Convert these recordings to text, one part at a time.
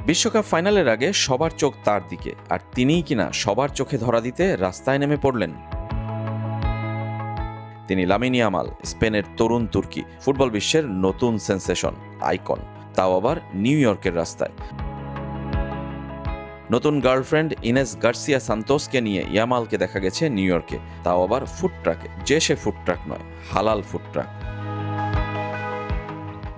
বিশ্বকাপ ফাইনালের আগে সবার চোখ তার দিকে, আর তিনিই কিনা সবার চোখে ধরা দিতে রাস্তায় নেমে পড়লেন। তিনি লামিন ইয়ামাল, স্পেনের তরুণ তুর্কি, ফুটবল বিশ্বের নতুন সেন্সেশন, আইকন, তাও আবার নিউ ইয়র্কের রাস্তায়। নতুন গার্লফ্রেন্ড ইনেস গার্সিয়া সান্তোসকে নিয়ে ইয়ামালকে দেখা গেছে নিউ ইয়র্কে, তাও আবার ফুড ট্রাকে, যে সে ফুড ট্রাক নয়, হালাল ফুড ট্রাক।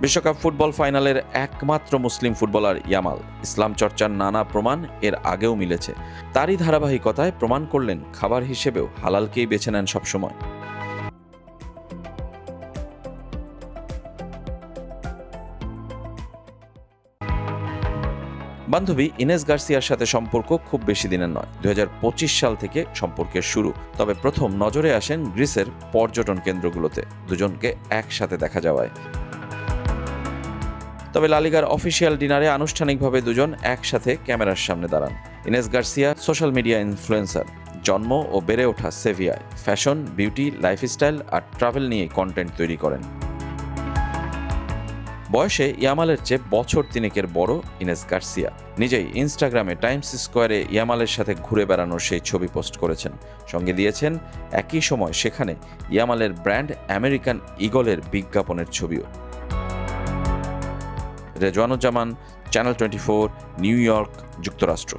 বিশ্বকাপ ফুটবল ফাইনালের একমাত্র মুসলিম ফুটবলার ইয়ামাল। ইসলাম চর্চার নানা প্রমাণ এর আগেও মিলেছে, তারই ধারাবাহিকতায় প্রমাণ করলেন খাবার হিসেবেও হালালকেই বেছে নেন সবসময়। বান্ধবী ইনেস গার্সিয়ার সাথে সম্পর্ক খুব বেশি দিনের নয়, 2025 সাল থেকে সম্পর্কের শুরু। তবে প্রথম নজরে আসেন গ্রিসের পর্যটন কেন্দ্রগুলোতে দুজনকে একসাথে দেখা যাওয়ায়। তবে লা লিগার অফিসিয়াল ডিনারে আনুষ্ঠানিকভাবে দুজন একসাথে ক্যামেরার সামনে দাঁড়ান। ইনেস গার্সিয়া সোশ্যাল মিডিয়া ইনফ্লুয়েন্সার, জন্ম ও বেড়ে ওঠা সেভিয়ায়, ফ্যাশন, বিউটি, লাইফস্টাইল আর ট্রাভেল নিয়ে কন্টেন্ট তৈরি করেন। বয়সে ইয়ামালের চেয়ে বছর তিনেকের বড় ইনেস গার্সিয়া নিজেই ইনস্টাগ্রামে টাইমস স্কোয়ারে ইয়ামালের সাথে ঘুরে বেড়ানোর সেই ছবি পোস্ট করেছেন। সঙ্গে দিয়েছেন একই সময় সেখানে ইয়ামালের ব্র্যান্ড আমেরিকান ইগলের বিজ্ঞাপনের ছবিও। রেজওয়ানুজ্জামান, চ্যানেল 24, নিউ ইয়র্ক, যুক্তরাষ্ট্র।